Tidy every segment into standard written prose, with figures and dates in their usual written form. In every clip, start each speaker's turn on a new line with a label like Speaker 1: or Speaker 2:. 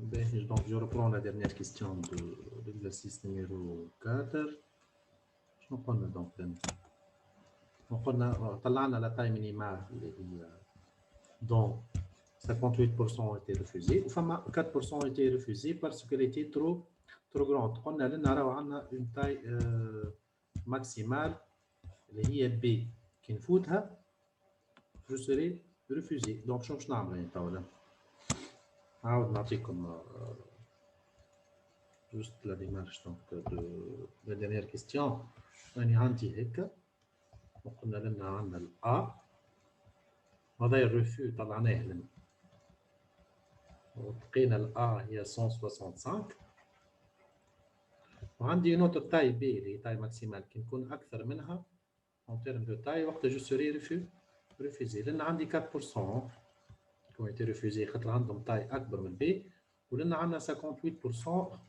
Speaker 1: Donc, je reprends la dernière question de l'exercice numéro 4. شنو قلنا donc قلنا طلعنا la taille minimale اللي هي dont 58% ont été refusés وفما 4% ont été refusés parce qu'elle était trop grande. قلنا لنا راهو عندنا une taille maximale اللي هي B كي نفوتها je serai refusé. Donc شنو باش نعمل يعني توا نعاود نعطيكم juste la démarche donc de la dernière question. راني عندي هكا وقلنا لنا عندنا الA هذا الريفيو طلعناه لنا ولقينا الA هي 165 وعندي نوتة تاي B اللي هي تاي ماكسيمال كي نكون أكثر منها en termes de taille وقت جو سوري refusé لأن عندي 4% qui ont été refusés خاطر عندهم تاي أكبر من B ولأن عندنا 58%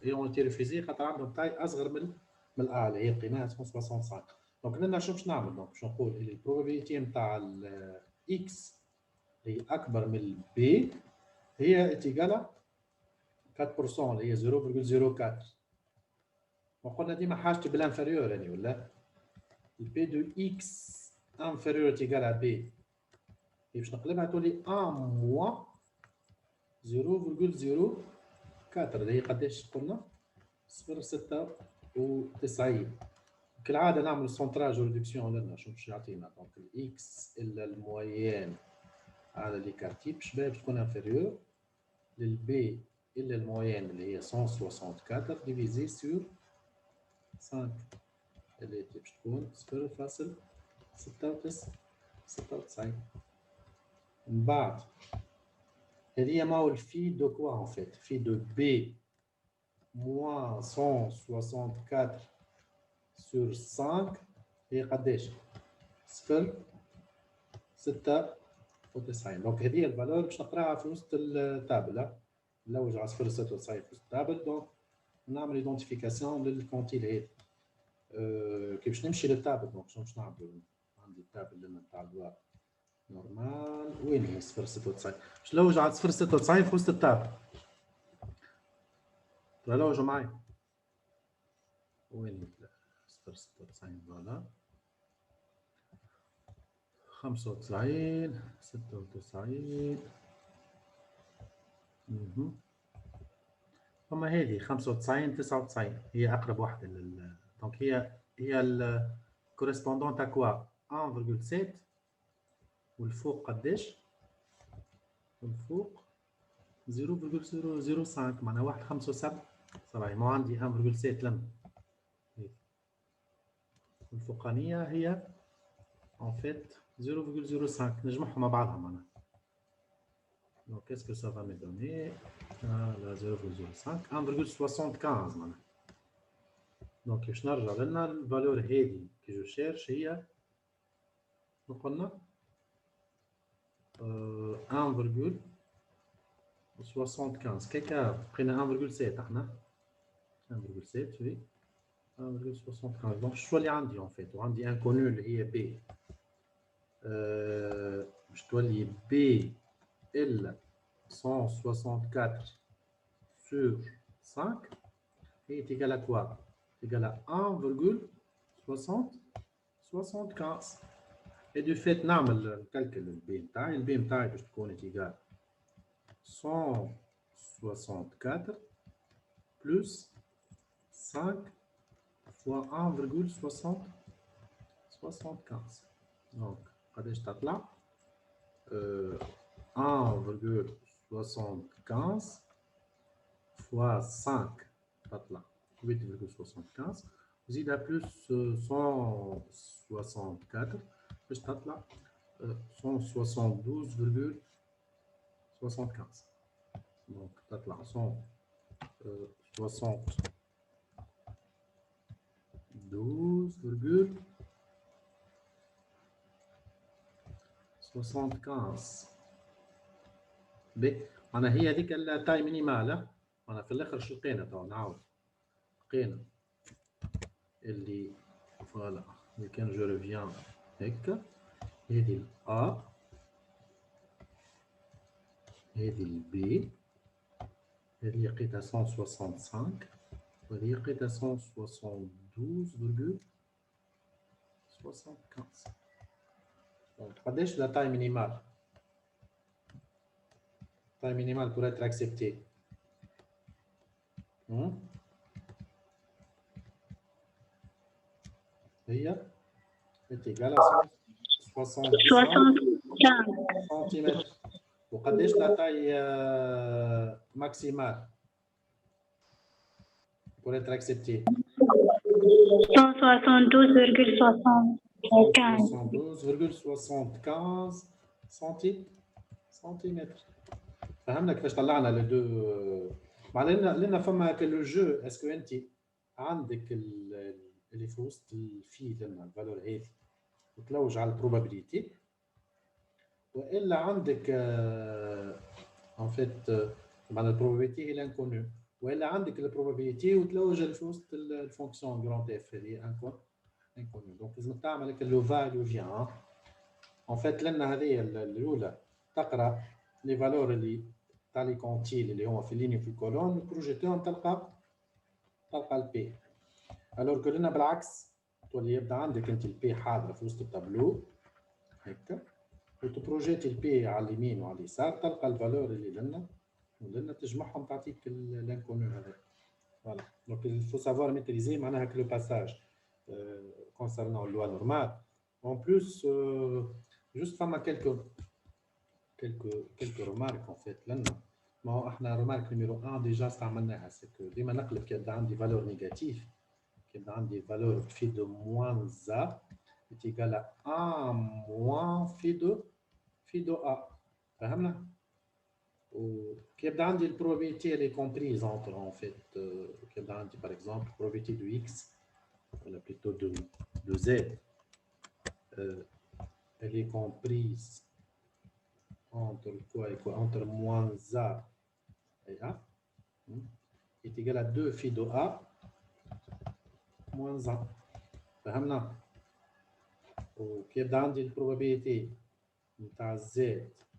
Speaker 1: et ont été refusés خاطر عندهم تاي أصغر من A اللي هي لقيناها 165. دونك لنا شو باش نعمل؟ دونك باش نقول اللي البروبابيليتي نتاع X اللي هي أكبر من B هي اتيكالا 4% اللي هي 0.04. وقلنا ديما حاجتي بالانفيريور يعني ولا البي دو X inférieur égal à B باش نقلبها تولي 1 موان 0.04 اللي هي قداش قلنا 0.96. كالعاده نعمل سونتراج ريدكسيون لنا شنو باش يعطينا دونك الاكس الا المويان على لي كارتي باش تكون انفيريور للبي الا المويان اللي هي 164 ديفيزي سور 5 اللي باش تكون 0.96. من بعد هذه ما هو الفي دو كوا ان فيت في دو بي موان 164 sur 5 هي قداش؟ 0.96. دونك هذه الفالور باش نقراها في وسط التابل نلوج على 0.96 في وسط التابل. دونك نعمل ايدونتيفيكاسيون للكونتيل هذا كي باش نمشي للتابل. دونك شنو باش نعمل؟ عندي التابل لنا نتاع الدواء نورمال وين هي 0.96 باش نلوج على 0.96 في وسط التابل. تلوجوا معايا وين 0.96 فوالا 95 96 فما هذه 95 99 هي أقرب واحدة دونك هي الكوريسبوندون تاع كوا 1.7 والفوق قداش؟ والفوق 0.005 معناها 1.75 صراحة ما عندي 1.7 لم والفوقانية هي en fait 0.05 نجمعهم مع بعضها معناها. Donc qu'est-ce que ça va me donner? Là 0.05 1.75 معناها. Donc باش نرجع لنا الفالور هذه كي جو شيرش هي قلنا 1.75 كيكا بقينا 1.7 احنا 1.7 oui 1.75. دونك شو اللي عندي en fait وعندي ان كونو اللي هي بي باش تولي بي إلا 164 sur 5 هي تيكال à quoi؟ تيكال à 1.75 et du fait نعمل الكالكل البي نتاعي. البي نتاعي باش تكون تيكال 164 plus 5 fois 1.75. donc قداش تطلع 1.75 fois 5 تطلع 8.75 وزيدها بلس 164 باش تطلع 172.75. donc تطلع 172.75. بي انا هي هذيك التاي مينيمال. انا في الاخر شو لقينا تو نعاود لقينا اللي فوالا اللي كان جو ريفيان هكا هذه الA هذه الB هذه لقيتها 165 وهذه لقيتها 172,75. قداش لا تاي مينيمال؟ تاي مينيمال pour être accepté. هي est égale à 75 سنتيمتر. وقداش لا تاي ماكسيمال pour être accepté؟ 172,75 سنتيمتر. فهمنا كيفاش طلعنا لي دو. معناها لنا فما لو جو. اسكو انت عندك اللي في وسط الفي لنا الفالور هذه وتلوج على البروبابيليتي، والا عندك ان فيت معناها البروبابيليتي هي لانكونو، والا عندك البروبابيليتي وتلوج في وسط الفونكسيون جراند اف هذه انكونو. دونك لازم تعمل لو فاليو فيان ان فيت لنا هذه الاولى تقرا لي فالور اللي تاع لي كونتيل اللي هما في الليني وفي الكولون بروجيتيهم تلقى البي. الوغ كو لنا بالعكس تولي يبدا عندك انت البي حاضره في وسط التابلو هكا، وتبروجيتي البي على اليمين وعلى اليسار تلقى الفالور اللي لنا تجمعهم تعطيك لانكونو هذا. فوالا دونك il faut savoir maîtriser معناها que le passage concernant le loi normale. En plus juste فما quelques remarques en fait لنا. ما هو احنا remarque numéro 1 déjà استعملناها، c'est que ديما نقلب كي يبدا عندي valeur négatif، كي يبدا عندي valeur phi de moins a est égal à 1 moins phi de a. فهمنا؟ وكي يبدا عندي البروبابيليتي اللي comprise entre en fait كي يبدا عندي par exemple probabilité de x ولا plutôt de z elle est comprise entre quoi et quoi, entre moins a et a est égal à 2 phi de a moins 1. فهمنا؟ وكي يبدا عندي البروبابيليتي نتاع z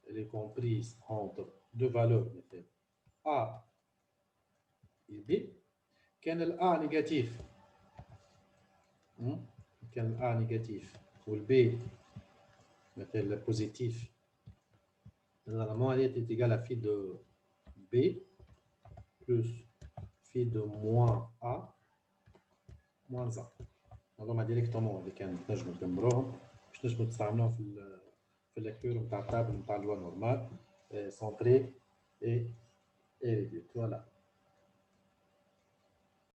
Speaker 1: elle est comprise entre deux valeurs مثلا a et b. كان ال a négatif كان ال a négatif وال b مثلا positif، normalement elle est égale à phi de b plus phi de moins a moins 1. هذوما ديريكتومون اللي كان نجمو ندمروهم باش نجمو نستعملوهم في الليكتور نتاع التابل نتاع اللوا نورمال سونتري اي ريديوت. فوالا.